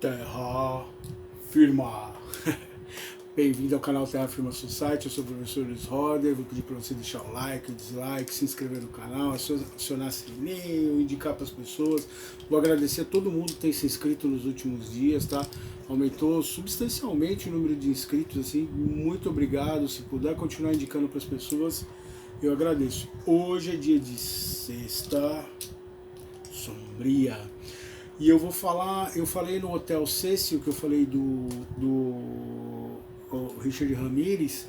Terra Firma. Bem-vindo ao canal Terra Firma Society. Eu sou o professor Luiz Roder. Vou pedir para você deixar o like, o dislike, se inscrever no canal, acionar sininho, indicar para as pessoas. Vou agradecer a todo mundo que tem se inscrito nos últimos dias, tá? Aumentou substancialmente o número de inscritos, assim. Muito obrigado. Se puder continuar indicando para as pessoas, eu agradeço. Hoje é dia de sexta sombria. E eu vou falar, eu falei no Hotel Cecil, que eu falei do Richard Ramirez,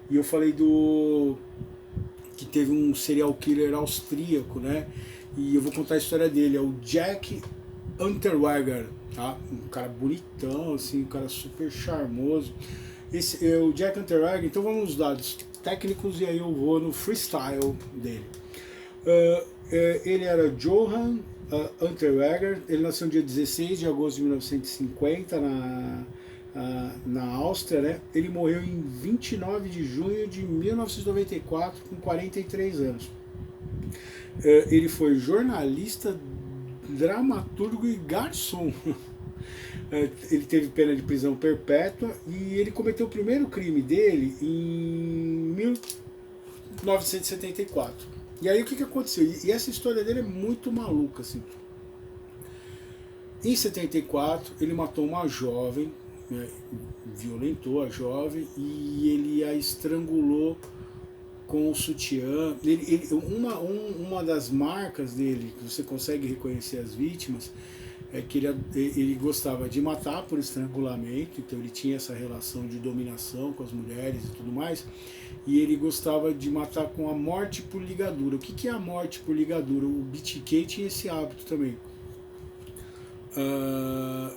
e eu falei que teve um serial killer austríaco, né? E eu vou contar a história dele, é o Jack Unterweger, tá? Um cara bonitão, assim, um cara super charmoso. Esse é o Jack Unterweger. Então vamos nos dados técnicos e aí eu vou no freestyle dele. Ele era Johann Unterweger. Ele nasceu no dia 16 de agosto de 1950 na Áustria, né? Ele morreu em 29 de junho de 1994 com 43 anos. Ele foi jornalista, dramaturgo e garçom. Ele teve pena de prisão perpétua e ele cometeu o primeiro crime dele em 1974. E aí o que aconteceu? E essa história dele é muito maluca, assim. Em 74 ele matou uma jovem, né, violentou a jovem e ele a estrangulou com o sutiã. Uma das marcas dele, que você consegue reconhecer as vítimas, é que ele gostava de matar por estrangulamento, então ele tinha essa relação de dominação com as mulheres e tudo mais, e ele gostava de matar com a morte por ligadura. O que é a morte por ligadura? O BTK tinha esse hábito também.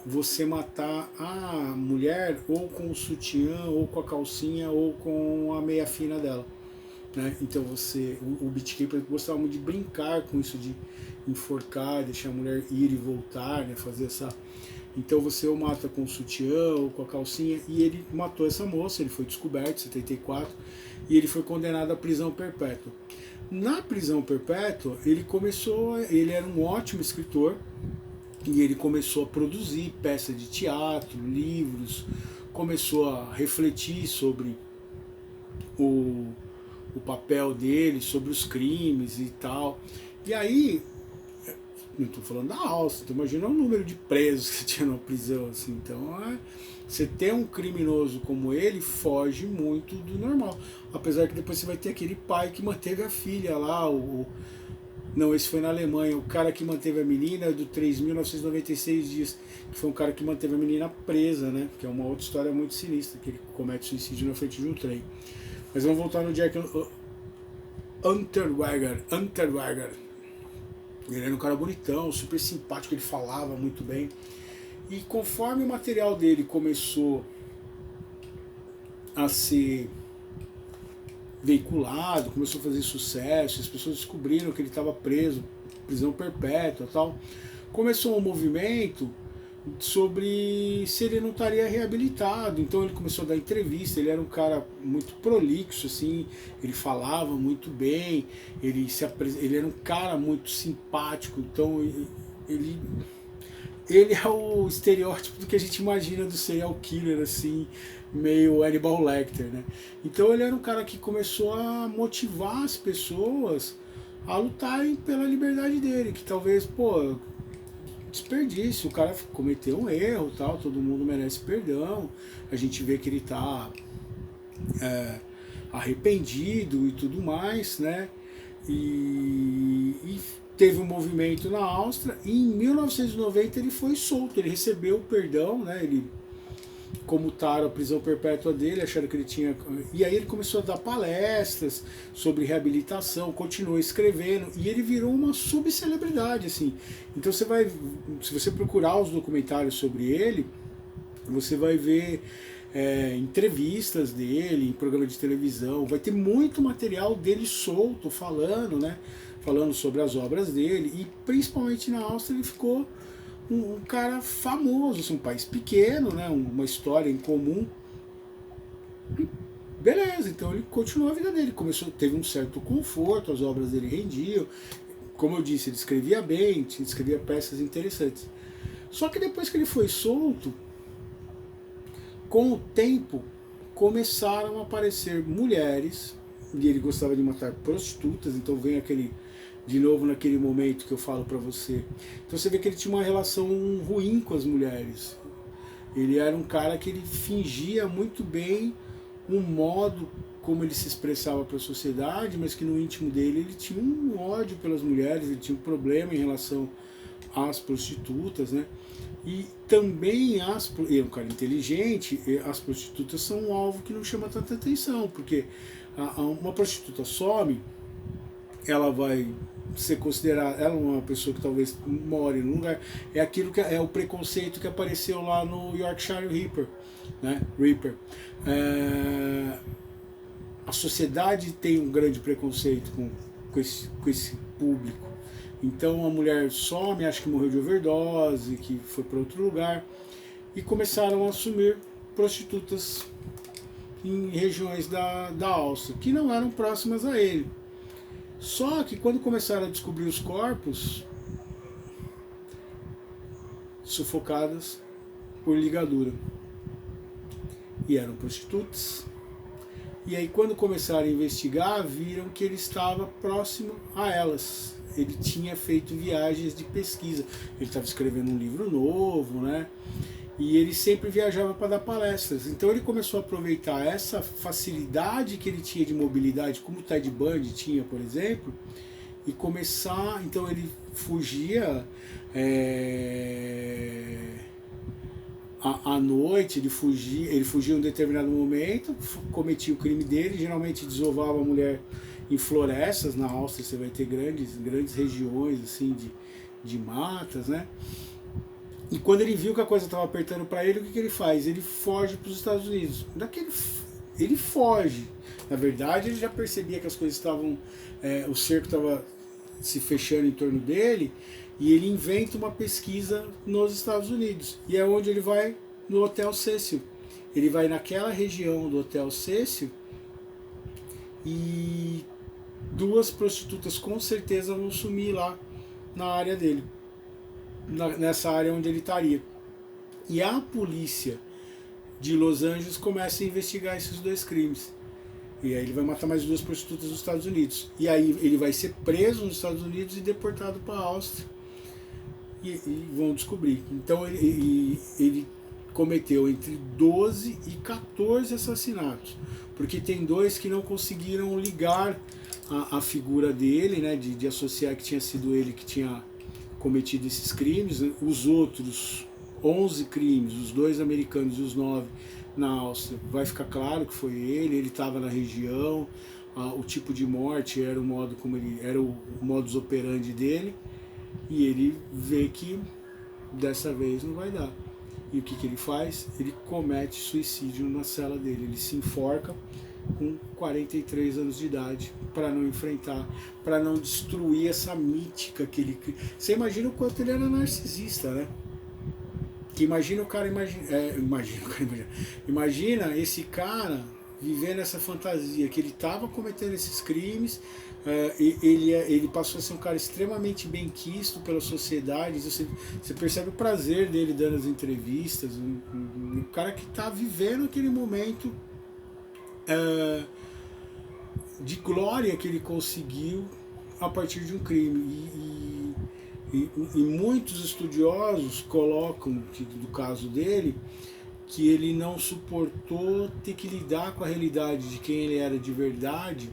Você matar a mulher ou com o sutiã, ou com a calcinha, ou com a meia fina dela, né? Então o BTK gostava muito de brincar com isso, de enforcar, deixar a mulher ir e voltar, né? Fazer essa... Então você o mata com o sutiã ou com a calcinha, e ele matou essa moça. Ele foi descoberto em 74 e ele foi condenado à prisão perpétua. Na prisão perpétua ele era um ótimo escritor, e ele começou a produzir peças de teatro, livros, começou a refletir sobre o papel dele, sobre os crimes e tal. E aí, não estou falando da Áustria, então imagina o número de presos que tinha na prisão, assim. Então, você ter um criminoso como ele foge muito do normal. Apesar que depois você vai ter aquele pai que manteve a filha lá, não, esse foi na Alemanha, o cara que manteve a menina do 3.996 dias, que foi um cara que manteve a menina presa, né? Que é uma outra história muito sinistra, que ele comete suicídio na frente de um trem. Mas vamos voltar no Jack Unterweger. Ele era um cara bonitão, super simpático, ele falava muito bem. E conforme o material dele começou a ser veiculado, começou a fazer sucesso, as pessoas descobriram que ele estava preso, prisão perpétua e tal, começou um movimento sobre se ele não estaria reabilitado. Então ele começou a dar entrevista. Ele era um cara muito prolixo, assim, ele falava muito bem, ele era um cara muito simpático. Então ele é o estereótipo do que a gente imagina do serial killer, assim, meio Hannibal Lecter, né? Então ele era um cara que começou a motivar as pessoas a lutarem pela liberdade dele, que talvez, desperdício, o cara cometeu um erro, tal, todo mundo merece perdão, a gente vê que ele está arrependido e tudo mais, né? E teve um movimento na Áustria, e em 1990 ele foi solto, ele recebeu o perdão, né? Ele comutaram a prisão perpétua dele, acharam que ele tinha... E aí ele começou a dar palestras sobre reabilitação, continuou escrevendo, e ele virou uma subcelebridade, assim. Então se você procurar os documentários sobre ele, você vai ver entrevistas dele em programa de televisão, vai ter muito material dele solto, falando, né? Falando sobre as obras dele, e principalmente na Áustria ele ficou um cara famoso, assim, um país pequeno, né, uma história em comum. Beleza, então ele continuou a vida dele, teve um certo conforto, as obras dele rendiam. Como eu disse, ele escrevia bem, escrevia peças interessantes. Só que depois que ele foi solto, com o tempo começaram a aparecer mulheres, e ele gostava de matar prostitutas, então vem aquele, de novo naquele momento que eu falo para você. Então você vê que ele tinha uma relação ruim com as mulheres. Ele era um cara que ele fingia muito bem um modo como ele se expressava para a sociedade, mas que no íntimo dele ele tinha um ódio pelas mulheres, ele tinha um problema em relação às prostitutas, né? E também ele é um cara inteligente, as prostitutas são um alvo que não chama tanta atenção, porque uma prostituta some, ela vai ser considerada, ela é uma pessoa que talvez more num lugar, é aquilo que é o preconceito que apareceu lá no Yorkshire Reaper, né? A sociedade tem um grande preconceito com esse público. Então a mulher some, acha que morreu de overdose, que foi para outro lugar, e começaram a assumir prostitutas em regiões da Áustria, que não eram próximas a ele. Só que quando começaram a descobrir os corpos, sufocadas por ligadura, e eram prostitutas. E aí quando começaram a investigar, viram que ele estava próximo a elas. Ele tinha feito viagens de pesquisa, ele estava escrevendo um livro novo, né? E ele sempre viajava para dar palestras. Então ele começou a aproveitar essa facilidade que ele tinha de mobilidade, como o Ted Bundy tinha, por exemplo, e começar. Então ele fugia à noite, ele fugia em um determinado momento, cometia o crime dele, geralmente desovava a mulher em florestas. Na Áustria você vai ter grandes regiões assim de matas, né? E quando ele viu que a coisa estava apertando para ele, o que ele faz? Ele foge para os Estados Unidos. Ele foge. Na verdade, ele já percebia que as coisas estavam... o cerco estava se fechando em torno dele, e ele inventa uma pesquisa nos Estados Unidos. E é onde ele vai no Hotel Cecil. Ele vai naquela região do Hotel Cecil, e 2 prostitutas com certeza vão sumir lá na área dele, nessa área onde ele estaria. E a polícia de Los Angeles começa a investigar esses 2 crimes. E aí ele vai matar mais 2 prostitutas nos Estados Unidos. E aí ele vai ser preso nos Estados Unidos e deportado para a Áustria. E vão descobrir. Então ele cometeu entre 12 e 14 assassinatos. Porque tem 2 que não conseguiram ligar a figura dele, né, de associar que tinha sido ele que tinha cometido esses crimes. Os outros 11 crimes, os 2 americanos e os 9 na Áustria, vai ficar claro que foi ele estava na região, o tipo de morte era o modo como ele era, o modus operandi dele, e ele vê que dessa vez não vai dar. E o que ele faz? Ele comete suicídio na cela dele, ele se enforca com 43 anos de idade, para não enfrentar, para não destruir essa mítica que ele... Você imagina o quanto ele era narcisista, né? Que imagina esse cara vivendo essa fantasia, que ele estava cometendo esses crimes, ele passou a ser um cara extremamente bem quisto pela sociedade. Você percebe o prazer dele dando as entrevistas, um cara que está vivendo aquele momento de glória que ele conseguiu a partir de um crime. E muitos estudiosos colocam, do caso dele, que ele não suportou ter que lidar com a realidade de quem ele era de verdade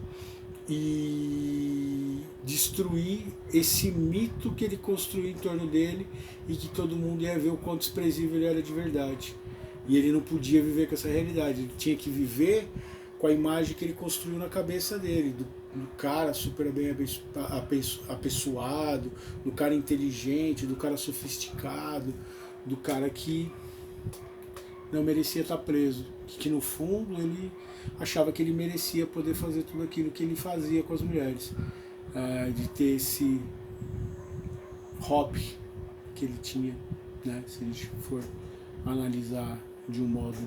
e destruir esse mito que ele construiu em torno dele, e que todo mundo ia ver o quanto desprezível ele era de verdade. E ele não podia viver com essa realidade, ele tinha que viver com a imagem que ele construiu na cabeça dele, do cara super bem apessoado, do cara inteligente, do cara sofisticado, do cara que não merecia estar preso, que no fundo ele achava que ele merecia poder fazer tudo aquilo que ele fazia com as mulheres, de ter esse hobby que ele tinha, né? Se a gente for analisar de um modo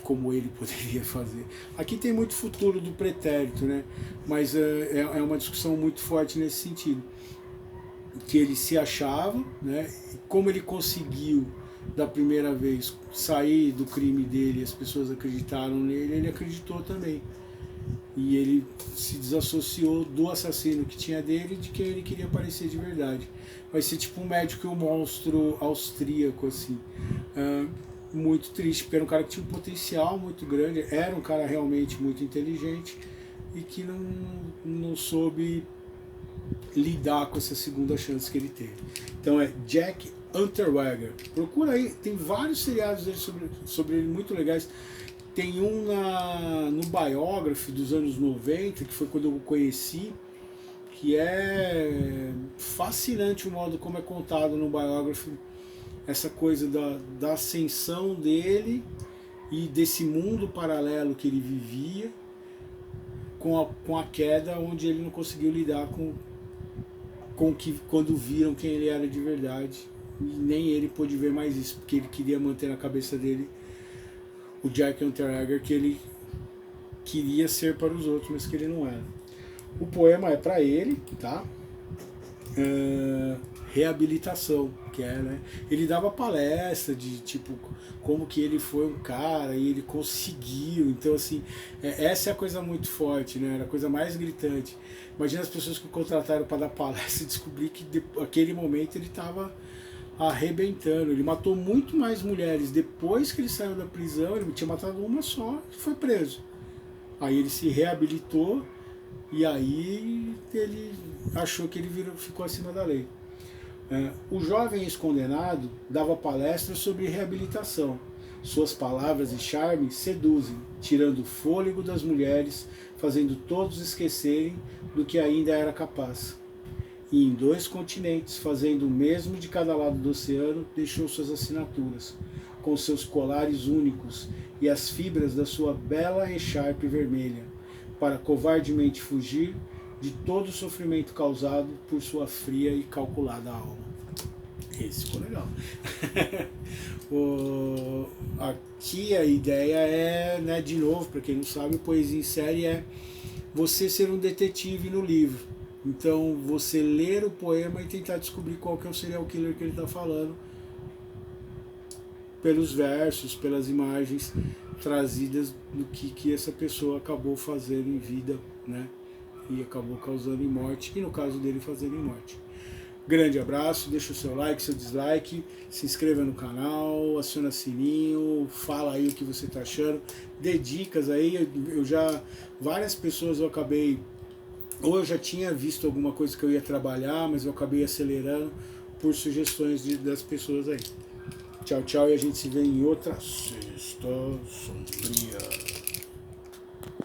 como ele poderia fazer. Aqui tem muito futuro do pretérito, né? Mas é uma discussão muito forte nesse sentido, que ele se achava, né? E como ele conseguiu da primeira vez sair do crime dele, as pessoas acreditaram nele, ele acreditou também. E ele se desassociou do assassino que tinha dele, de quem ele queria parecer de verdade. Vai ser tipo um médico e um monstro austríaco, assim. Muito triste, porque era um cara que tinha um potencial muito grande, era um cara realmente muito inteligente e que não soube lidar com essa segunda chance que ele teve. Então é Jack Unterweger. Procura aí, tem vários seriados dele sobre ele muito legais. Tem um no Biography dos anos 90, que foi quando eu o conheci, que é fascinante o modo como é contado no Biography, essa coisa da ascensão dele e desse mundo paralelo que ele vivia, com a queda, onde ele não conseguiu lidar com que, quando viram quem ele era de verdade, e nem ele pôde ver mais isso, porque ele queria manter na cabeça dele o Jack Unterweger que ele queria ser para os outros, mas que ele não era. O poema é para ele, tá? Reabilitação, que é, né? Ele dava palestra de tipo como que ele foi um cara e ele conseguiu. Então assim, essa é a coisa muito forte, né? Era a coisa mais gritante. Imagina as pessoas que o contrataram para dar palestra e descobrir que naquele momento ele estava arrebentando. Ele matou muito mais mulheres depois que ele saiu da prisão. Ele tinha matado uma só e foi preso. Aí ele se reabilitou e aí ele achou que ele ficou acima da lei. O jovem ex-condenado dava palestras sobre reabilitação. Suas palavras e charme seduzem, tirando o fôlego das mulheres, fazendo todos esquecerem do que ainda era capaz. E em 2 continentes, fazendo o mesmo de cada lado do oceano, deixou suas assinaturas, com seus colares únicos e as fibras da sua bela echarpe vermelha, para covardemente fugir de todo o sofrimento causado por sua fria e calculada alma. Esse ficou legal. Aqui a ideia é, né, de novo, para quem não sabe, Poesia em Série é você ser um detetive no livro. Então você ler o poema e tentar descobrir qual que é o serial killer que ele está falando, pelos versos, pelas imagens trazidas do que essa pessoa acabou fazendo em vida, né? E acabou causando em morte, e no caso dele fazendo em morte. Grande abraço, deixa o seu like, seu dislike, se inscreva no canal, aciona sininho, fala aí o que você está achando, dê dicas aí. Várias pessoas eu acabei, ou eu já tinha visto alguma coisa que eu ia trabalhar, mas eu acabei acelerando por sugestões das pessoas aí. Tchau, tchau, e a gente se vê em outra Sexta Sombria.